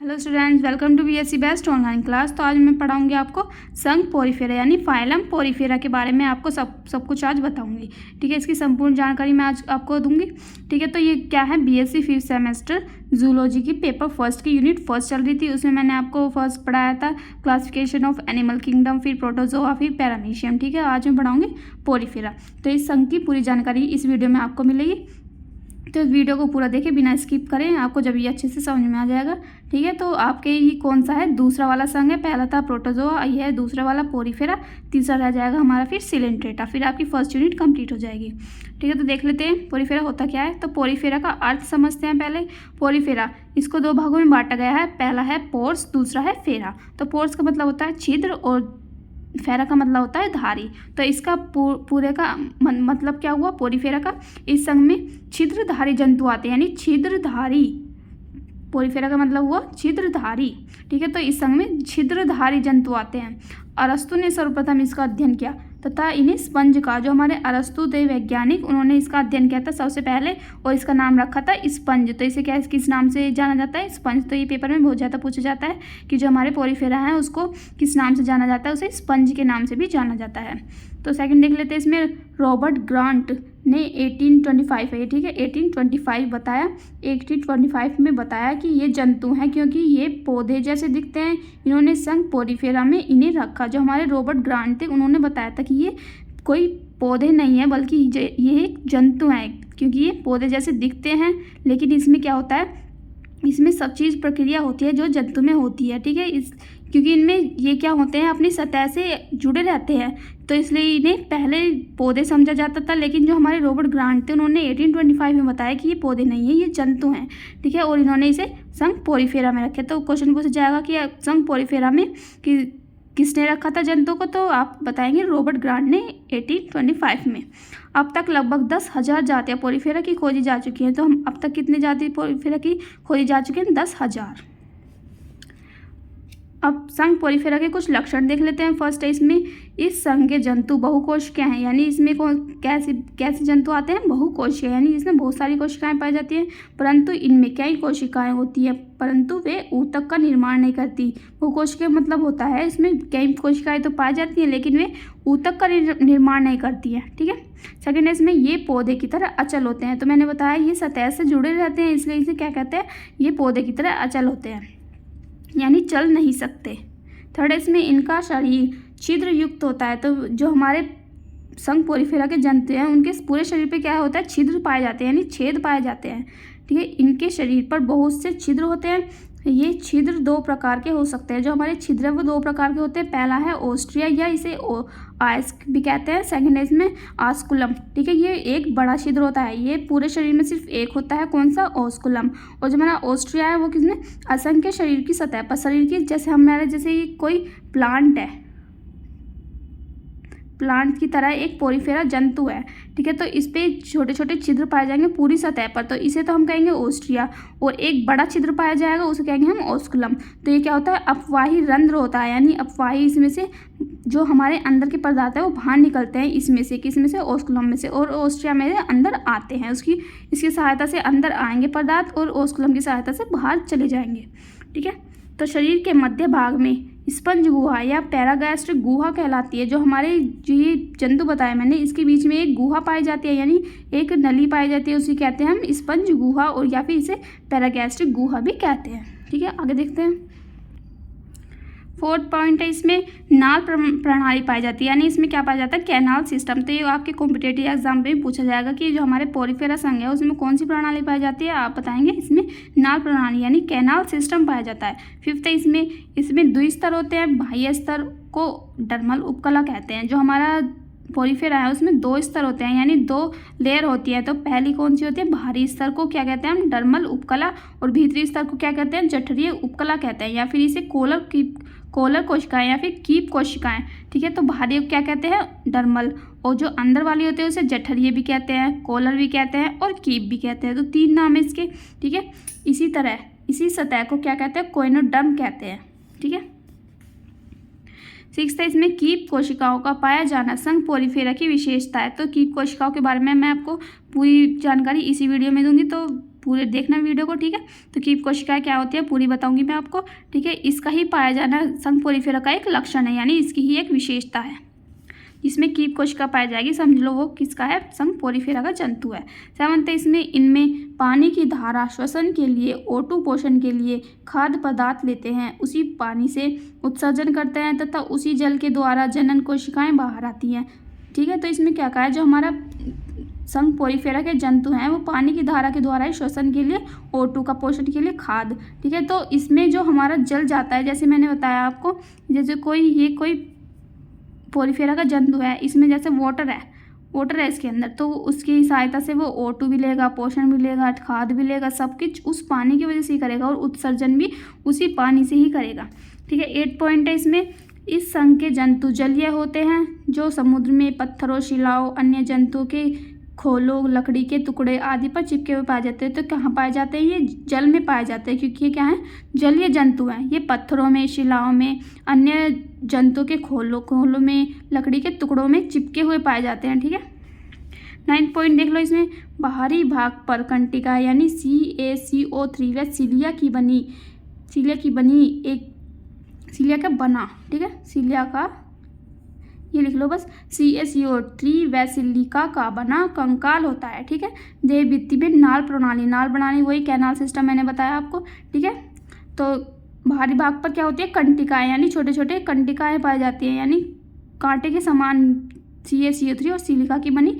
Hello students, welcome to BSc best online class. तो आज मैं पढ़ाऊंगी आपको संघ पोरीफेरा यानी फाइलम पोरीफेरा के बारे में आपको सब कुछ आज बताऊंगी। ठीक है, इसकी संपूर्ण जानकारी मैं आज आपको दूंगी। ठीक है, तो ये क्या है, बीएससी 5th सेमेस्टर जूलॉजी की पेपर फर्स्ट की यूनिट फर्स्ट चल रही थी। उसमें मैंने आपको फर्स्ट पढ़ाया था क्लासिफिकेशन ऑफ एनिमल किंगडम, फिर प्रोटोजोआ, फिर पैरामीशियम। ठीक है, आज मैं पढ़ाऊंगी पोरीफेरा। तो इस संघ की पूरी जानकारी इस वीडियो में आपको मिलेगी। तो इस वीडियो को पूरा देखें, बिना स्किप करें, आपको जब ये अच्छे से समझ में आ जाएगा। ठीक है, तो आपके ये कौन सा है, दूसरा वाला संघ है। पहला था प्रोटोजोआ, ये है दूसरा वाला पोरीफेरा, तीसरा रह जाएगा हमारा फिर सिलेंट्रेटा। फिर आपकी फर्स्ट यूनिट कंप्लीट हो जाएगी। ठीक है, तो देख लेते हैं पोरीफेरा होता क्या है। तो पोरीफेरा का अर्थ समझते हैं पहले। पोरीफेरा इसको दो भागों में बांटा गया है। पहला है पोर्स, दूसरा है फेरा। तो पोर्स का मतलब होता है छिद्र और फेरा का मतलब होता है धारी। तो इसका पूरे का मतलब क्या हुआ, पोरीफेरा का। इस संघ में छिद्रधारी जंतु आते हैं, यानी छिद्रधारी। पोरीफेरा का मतलब हुआ छिद्रधारी। ठीक है, तो इस संघ में छिद्रधारी जंतु आते हैं। अरस्तु ने सर्वप्रथम इसका अध्ययन किया तथा इन्हें स्पंज का, जो हमारे अरस्तु थे वैज्ञानिक, उन्होंने इसका अध्ययन किया था सबसे पहले और इसका नाम रखा था स्पंज। तो इसे क्या, किस नाम से जाना जाता है, स्पंज। तो ये पेपर में बहुत ज़्यादा पूछा जाता है कि जो हमारे पोरीफेरा है उसको किस नाम से जाना जाता है, उसे स्पंज के नाम से भी जाना जाता है। तो सेकंड देख लेते हैं, इसमें रॉबर्ट ग्रांट ने 1825 है, ठीक है, 1825 बताया, 1825 में बताया कि ये जंतु हैं क्योंकि ये पौधे जैसे दिखते हैं। इन्होंने संघ पोरीफेरा में इन्हें रखा। जो हमारे रॉबर्ट ग्रांट थे उन्होंने बताया था कि ये कोई पौधे नहीं है बल्कि ये एक जंतु हैं, क्योंकि ये पौधे जैसे दिखते हैं लेकिन इसमें क्या होता है, इसमें सब चीज़ प्रक्रिया होती है जो जंतु में होती है। ठीक है, क्योंकि इनमें ये क्या होते हैं, अपनी सतह से जुड़े रहते हैं, तो इसलिए इन्हें पहले पौधे समझा जाता था। लेकिन जो हमारे रॉबर्ट ग्रांट थे उन्होंने 1825 में बताया कि ये पौधे नहीं है, ये जंतु हैं। ठीक है, और इन्होंने इसे संघ पोरीफेरा में रखे। तो क्वेश्चन पूछा जाएगा कि संघ पोरीफेरा में किसने रखा था जंतु को, तो आप बताएंगे रॉबर्ट ग्रांट ने 1825 में। अब तक लगभग 10,000 जातियाँ पोरीफेरा की खोजी जा चुकी हैं। तो हम अब तक कितने जाति पोरीफेरा की खोजी जा चुकी हैं, 10,000। अब संघ पोरीफेरा के कुछ लक्षण देख लेते हैं। फर्स्ट है, इसमें इस संघ के जंतु बहुकोशिकीय हैं, यानी इसमें कैसे जंतु आते हैं, बहुकोशिकीय, यानी इसमें बहुत सारी कोशिकाएं पाई जाती हैं, परंतु इनमें कई कोशिकाएं होती हैं, परंतु वे ऊतक का निर्माण नहीं करती। बहुकोशिकीय मतलब होता है इसमें कई कोशिकाएं तो पाई जाती हैं लेकिन वे ऊतक का निर्माण नहीं करती हैं। ठीक है, सेकेंड है, इसमें ये पौधे की तरह अचल होते हैं। तो मैंने बताया ये सतह से जुड़े रहते हैं, इसलिए इसे क्या कहते हैं, ये पौधे की तरह अचल होते हैं, यानी चल नहीं सकते। थर्ड, इसमें इनका शरीर छिद्र युक्त होता है। तो जो हमारे संघ पोरीफेरा के जंतु हैं उनके पूरे शरीर पे क्या होता है, छिद्र पाए जाते हैं, यानी छेद पाए जाते हैं। ठीक है, इनके शरीर पर बहुत से छिद्र होते हैं। ये छिद्र दो प्रकार के हो सकते हैं। जो हमारे छिद्र है वो दो प्रकार के होते हैं। पहला है ऑस्ट्रिया, या इसे आयस्क भी कहते हैं। सेकंड है इसमें आस्कुलम। ठीक है, ये एक बड़ा छिद्र होता है, ये पूरे शरीर में सिर्फ एक होता है, कौन सा, ऑस्कुलम। और जो हमारा ऑस्ट्रिया है वो किसमें, असंख्य शरीर की सतह पर, शरीर की जैसे हमारे जैसे ये कोई प्लांट है, प्लांट की तरह एक पोरीफेरा जंतु है। ठीक है, तो इस पे छोटे छोटे छिद्र पाए जाएंगे पूरी सतह पर, तो इसे तो हम कहेंगे ऑस्ट्रिया। और एक बड़ा छिद्र पाया जाएगा उसे कहेंगे हम ऑस्कुलम। तो ये क्या होता है, अपवाही रंध्र होता है, यानी अपवाही, इसमें से जो हमारे अंदर के पदार्थ है वो बाहर निकलते हैं, इसमें से, किसमें से, ऑस्कुलम में से, और ऑस्ट्रिया में अंदर आते हैं। इसकी सहायता से अंदर आएंगे पदार्थ और ऑस्कुलम की सहायता से बाहर चले जाएंगे। ठीक है, तो शरीर के मध्य भाग में स्पंज गुहा या पैरागैस्ट्रिक गुहा कहलाती है। जो हमारे जो ये जंतु बताए मैंने, इसके बीच में एक गुहा पाई जाती है, यानी एक नली पाई जाती है, उसे कहते हैं हम स्पंज गुहा, और या फिर इसे पैरागैस्ट्रिक गुहा भी कहते हैं। ठीक है, आगे देखते हैं। फोर्थ पॉइंट है, इसमें नाल प्रणाली पाई जाती है, यानी इसमें क्या पाया जाता है, कैनाल सिस्टम। तो ये आपके कॉम्पिटेटिव एग्जाम में भी पूछा जाएगा कि जो हमारे पोरीफेरा संघ है उसमें कौन सी प्रणाली पाई जाती है, आप बताएंगे इसमें नाल प्रणाली यानी कैनाल सिस्टम पाया जाता है। फिफ्थ है, इसमें द्विस्तर होते हैं, बाह्य स्तर को डर्मल उपकला कहते हैं। जो हमारा पोरीफेरा है उसमें दो स्तर होते हैं, यानी दो लेयर होती है। तो पहली कौन सी होती है, बाहरी स्तर को क्या कहते हैं हम, डर्मल उपकला, और भीतरी स्तर को क्या कहते हैं, जठरीय उपकला कहते हैं, या फिर इसे कोलर कोशिकाएं या फिर कीप कोशिकाएं। ठीक है, तो बाहरी क्या कहते हैं, डर्मल, और जो अंदर वाली होते हैं उसे जठरीय भी कहते हैं, कोलर भी कहते हैं और कीप भी कहते हैं। तो तीन नाम है इसके। ठीक है, इसी तरह इसी सतह को क्या कहते हैं, कोइनोडर्म कहते हैं। ठीक है, सिक्स्थ है, इसमें कीप कोशिकाओं का पाया जाना संघ पोरीफेरा की विशेषता है। तो कीप कोशिकाओं के बारे में मैं आपको पूरी जानकारी इसी वीडियो में दूंगी, तो पूरे देखना वीडियो को, ठीक है। तो कीप कोशिकाएं क्या होती है पूरी बताऊंगी मैं आपको, ठीक है। इसका ही पाया जाना संघ पोरिफेरा का एक लक्षण है, यानी इसकी ही एक विशेषता है। इसमें कीप कोशिका पाई जाएगी, समझ लो वो किसका है, संघ पोरिफेरा का जंतु है। 7 इसमें इनमें पानी की धारा श्वसन के लिए, O2 पोषण के लिए खाद्य पदार्थ लेते हैं, उसी पानी से उत्सर्जन करते हैं तथा उसी जल के द्वारा जनन कोशिकाएं बाहर आती हैं, ठीक है। तो इसमें क्या कहा है, जो हमारा संघ पोरिफेरा के जंतु हैं वो पानी की धारा के द्वारा ही श्वसन के लिए, O2 का पोषण के लिए खाद, ठीक है। तो इसमें जो हमारा जल जाता है, जैसे मैंने बताया आपको, जैसे कोई पोरिफेरा का जंतु है, इसमें जैसे वाटर है इसके अंदर, तो उसकी सहायता से वो O2 भी लेगा, पोषण भी लेगा, खाद भी लेगा, सब कुछ उस पानी की वजह से ही करेगा और उत्सर्जन भी उसी पानी से ही करेगा, ठीक है। 8 पॉइंट है इसमें। इस संघ के जंतु जलीय होते हैं, जो समुद्र में पत्थरों, शिलाओं, अन्य जंतुओं के खोलों, लकड़ी के टुकड़े आदि पर चिपके हुए पाए जाते हैं। तो कहाँ पाए जाते हैं, ये जल में पाए जाते हैं, क्योंकि ये क्या है, जलीय जंतु हैं। ये पत्थरों में, शिलाओं में, अन्य जंतुओं के खोलों में, लकड़ी के टुकड़ों में चिपके हुए पाए जाते हैं, ठीक है। 9 पॉइंट देख लो इसमें। बाहरी भाग पर कंटिका यानी CaCO3 व सिलिया की बनी एक सिलिया का बना, ठीक है, सिलिया का, ये लिख लो बस, CaCO3 व सिलिका का बना कंकाल होता है, ठीक है। देह भित्ति में नाल प्रणाली वही कैनाल सिस्टम मैंने बताया आपको, ठीक है। तो बाहरी भाग पर क्या होती है, कंटिकाएं, यानी छोटे छोटे कंटिकाएं पाई जाती हैं, यानी कांटे के समान CaCO3 और सिलिका की बनी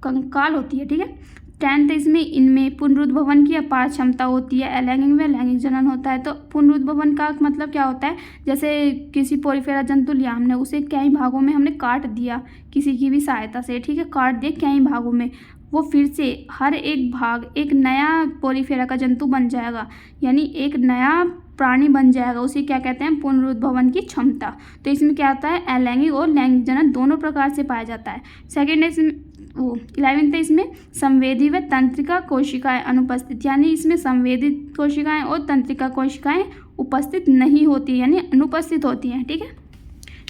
कंकाल होती है, ठीक है। 10 इसमें इनमें पुनरुद्भवन की अपार क्षमता होती है, अलैंगिक में लैंगिक जनन होता है। तो पुनरुद्भवन का मतलब क्या होता है, जैसे किसी पोरिफेरा जंतु लिया हमने, उसे कई भागों में हमने काट दिया किसी की भी सहायता से, ठीक है, काट दिया कई भागों में, वो फिर से हर एक भाग एक नया पोरिफेरा का जंतु बन जाएगा, यानी एक नया प्राणी बन जाएगा, उसे क्या कहते हैं, पुनरुद्भवन की क्षमता। तो इसमें क्या होता है, अलैंगिक और लैंगिक जनन दोनों प्रकार से पाया जाता है। सेकेंड इसमें 11 इसमें संवेदी व तंत्रिका कोशिकाएं अनुपस्थित, यानी इसमें संवेदित कोशिकाएं और तंत्रिका कोशिकाएं उपस्थित नहीं होती, यानी अनुपस्थित होती हैं, ठीक है।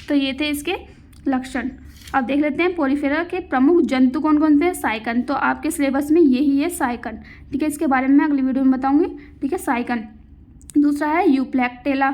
तो ये थे इसके लक्षण। अब देख लेते हैं पोरिफेरा के प्रमुख जंतु कौन कौन से हैं। साइकन, तो आपके सिलेबस में यही है साइकन, ठीक है। इसके बारे में मैं अगली वीडियो में बताऊंगी, ठीक है। साइकन। दूसरा है यूप्लैक्टेला,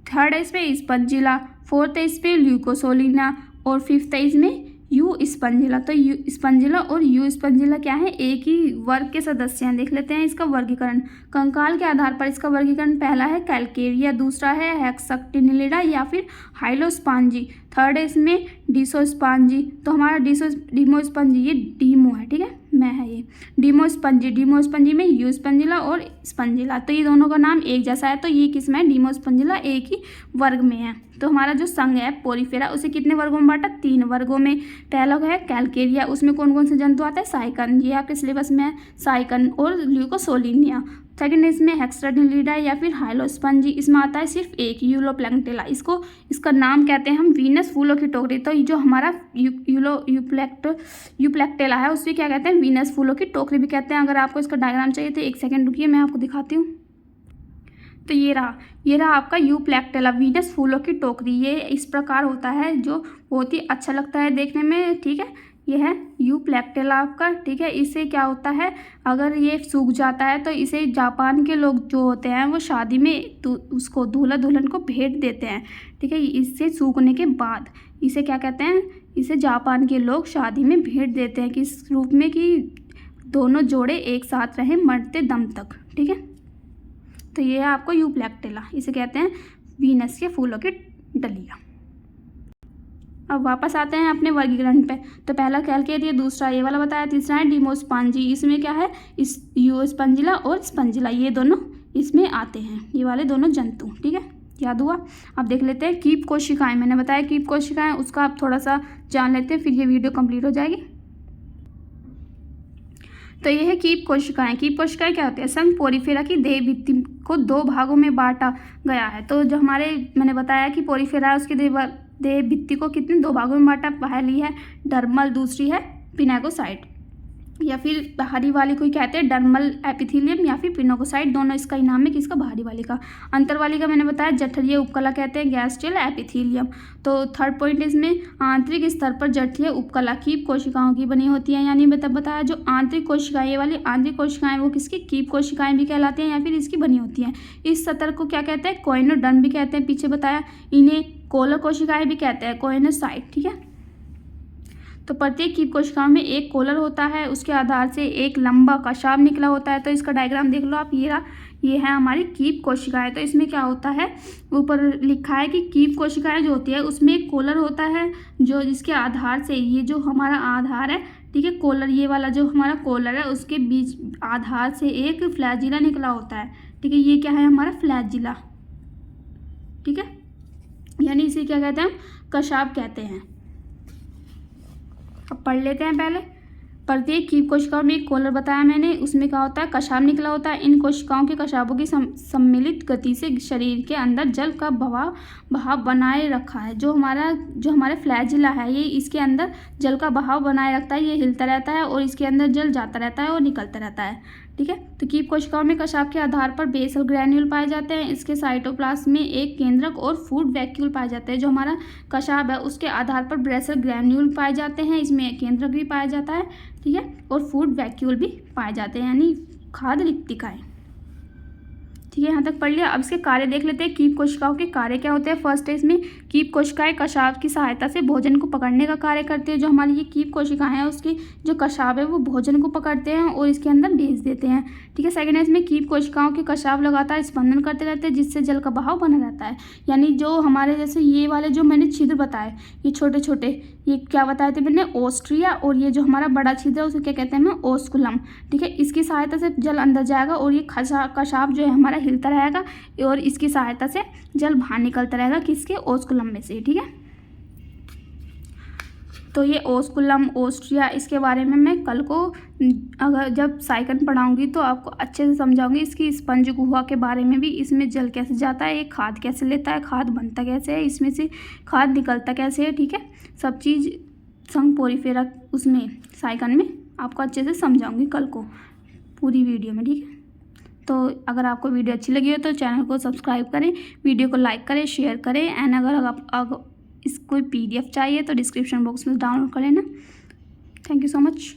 थर्ड है इसमें स्पंजिला, फोर्थ है इसमें ल्यूकोसोलिना और फिफ्थ है इसमें यू स्पंजिला। तो यू स्पंजिला और यू स्पंजिला क्या है, एक ही वर्ग के सदस्य हैं। देख लेते हैं इसका वर्गीकरण। कंकाल के आधार पर इसका वर्गीकरण, पहला है कैलकेरिया, दूसरा है हेक्सैक्टिनिलिडा या फिर हाइलोस्पांजी, थर्ड है इसमें डिसोस्पांजी। तो हमारा डिमोस्पंजी, ये डीमो है, ठीक है, मैं है ये डिमोस्पंजी में यू स्पंजिला और स्पंजिला, तो ये दोनों का नाम एक जैसा है, तो ये किसमें है, डिमोस्पंजिला, एक ही वर्ग में है। तो हमारा जो संघ है पोरिफेरा, उसे कितने वर्गों में बांटा, 3 वर्गों में। पहला है कैलकेरिया, उसमें कौन कौन से जंतु आते हैं, साइकन, ये आपके सिलेबस में है, साइकन और ल्यूकोसोलिनिया। सेकेंड इसमें हेक्सैक्टिनिलिडा या फिर हाइलोस्पंजी, इसमें आता है सिर्फ एक यूलोप्लैंक्टेला, इसका नाम कहते हैं हम वीनस फूलों की टोकरी। तो जो हमारा यूप्लैक्टेला है उसे क्या कहते हैं, वीनस फूलों की टोकरी भी कहते हैं। अगर आपको इसका डायग्राम चाहिए तो 1 सेकेंड रुकिए, मैं आपको दिखाती हूँ। तो ये रहा आपका यूप्लैक्टेला, वीनस फूलों की टोकरी। ये इस प्रकार होता है, जो बहुत ही अच्छा लगता है देखने में, ठीक है। ये है यूप्लैक्टेला आपका, ठीक है। इससे क्या होता है, अगर ये सूख जाता है तो इसे जापान के लोग जो होते हैं वो शादी में उसको दूल्हा दुल्हन को भेंट देते हैं, ठीक है। इससे सूखने के बाद इसे क्या कहते हैं, इसे जापान के लोग शादी में भेंट देते हैं, किस रूप में, कि दोनों जोड़े एक साथ रहें मरते दम तक, ठीक है। तो ये है आपको यूप्लैक्टेला, इसे कहते हैं वीनस के फूलों की डलिया। अब वापस आते हैं अपने वर्गीकरण पे। तो पहला कैलकेरिया, दूसरा ये वाला बताया, तीसरा है डिमोस्पांजी, इसमें क्या है, इस यूस्पंजिला और स्पंजिला, ये दोनों इसमें आते हैं, ये वाले दोनों जंतु, ठीक है, याद हुआ। अब देख लेते हैं कीप कोशिकाएं, मैंने बताया कीप कोशिकाएं, उसका आप थोड़ा सा जान लेते हैं, फिर ये वीडियो कंप्लीट हो जाएगी। तो ये है कीप कोशिकाएं। कीप कोशिकाएं क्या होती है, संघ पोरिफेरा की देह भित्ति को 2 भागों में बांटा गया है। तो जो हमारे मैंने बताया कि पोरिफेरा है, उसकी देह भित्ति को कितने 2 भागों में बांटा, पहली है डर्मल, दूसरी है पिनाकोसाइट। या फिर बाहरी वाले को ही कहते हैं डर्मल एपिथेलियम या फिर पिनोकोसाइट, दोनों इसका ही नाम है किसका, बाहरी वाले का। अंतर वाले का मैंने बताया जठरीय उपकला कहते हैं गैस्ट्रियल एपिथेलियम। तो थर्ड पॉइंट इसमें आंतरिक स्तर पर जठरीय उपकला कीप कोशिकाओं की बनी होती है, यानी बताया जो आंतरिक कोशिकाएं, ये वाली आंतरिक कोशिकाएं वो किसकी, कीप कोशिकाएं भी कहलाती हैं या फिर इसकी बनी होती हैं। इस सतह को क्या कहते हैं, कोइनोडर्म भी कहते हैं, पीछे बताया। इन्हें कोलर कोशिकाएं भी कहते हैं, कोइनोसाइट, ठीक है। तो प्रत्येक कीप कोशिकाओं में एक कोलर होता है, उसके आधार से एक लंबा कशाब निकला होता है। तो इसका डायग्राम देख लो आप, ये है हमारी कीप कोशिकाएं। तो इसमें क्या होता है, ऊपर लिखा है कि कीप कोशिकाएं जो होती है उसमें एक कोलर होता है, जो जिसके आधार से, ये जो हमारा आधार है, ठीक है, कोलर, ये वाला जो हमारा कोलर है उसके बीच आधार से एक फ्लैजिला निकला होता है, ठीक है। ये क्या है हमारा फ्लैजिला, ठीक है, यानी इसे क्या कहते हैं हम, कशाब कहते हैं। अब पढ़ लेते हैं पहले। प्रत्येक कीप कोशिकाओं में एक कोलर बताया मैंने, उसमें क्या होता है, कशाब निकला होता है। इन कोशिकाओं के कशाबों की सम्मिलित गति से शरीर के अंदर जल का बहाव बनाए रखा है। जो हमारे फ्लैजिला है, ये इसके अंदर जल का बहाव बनाए रखता है, ये हिलता रहता है और इसके अंदर जल जाता रहता है और निकलता रहता है, ठीक है। तो कीप कोशिकाओं में कशाब के आधार पर बेसल ग्रैन्यूल पाए जाते हैं। इसके साइटोप्लाज्म में एक केंद्रक और फूड वैक्यूल पाए जाते हैं। जो हमारा कशाब है उसके आधार पर बेसल ग्रैन्यूल पाए जाते हैं, इसमें एक केंद्रक भी पाया जाता है, ठीक है, और फूड वैक्यूल भी पाए जाते हैं, यानी खाद्य रिक्तिकाएं, ठीक है। यहाँ तक पढ़ लिया। अब इसके कार्य देख लेते हैं। कीप कोशिकाओं के कार्य क्या होते हैं। फर्स्ट है इसमें कीप कोशिकाएं कशाब की सहायता से भोजन को पकड़ने का कार्य करते हैं। जो हमारी ये कीप कोशिकाएं हैं उसकी जो कशाब है वो भोजन को पकड़ते हैं और इसके अंदर भेज देते हैं, ठीक है। सेकेंड है इसमें कीप कोशिकाओं के कशाब लगातार स्पंदन करते रहते हैं, जिससे जल का बहाव बना रहता है। यानी जो हमारे जैसे ये वाले जो मैंने छिद्र बताए, ये छोटे छोटे, ये क्या बताए थे मैंने, ओस्ट्रिया, और ये जो हमारा बड़ा छिद्र है उसे क्या कहते हैं हम, ओस्कुलम, ठीक है। इसकी सहायता से जल अंदर जाएगा और ये कशाब जो है हमारा हिलता रहेगा और इसकी सहायता से जल बाहर निकलता रहेगा, किसके, ओस्कुलम में से, ठीक है। तो ये ओस्कुलम, ओस्ट्रिया, इसके बारे में मैं कल को अगर जब साइकिल पढ़ाऊंगी तो आपको अच्छे से समझाऊंगी। इसकी स्पंज गुहा के बारे में भी, इसमें जल कैसे जाता है, ये खाद कैसे लेता है, खाद बनता कैसे है, इसमें से खाद निकलता कैसे है, ठीक है। सब चीज़ संघ पोरिफेरा उसमें साइकिल में आपको अच्छे से समझाऊंगी कल को पूरी वीडियो में, ठीक है। तो अगर आपको वीडियो अच्छी लगी हो तो चैनल को सब्सक्राइब करें, वीडियो को लाइक करें, शेयर करें, एंड अगर इसको PDF चाहिए तो डिस्क्रिप्शन बॉक्स में डाउनलोड कर लेना। Thank you so much.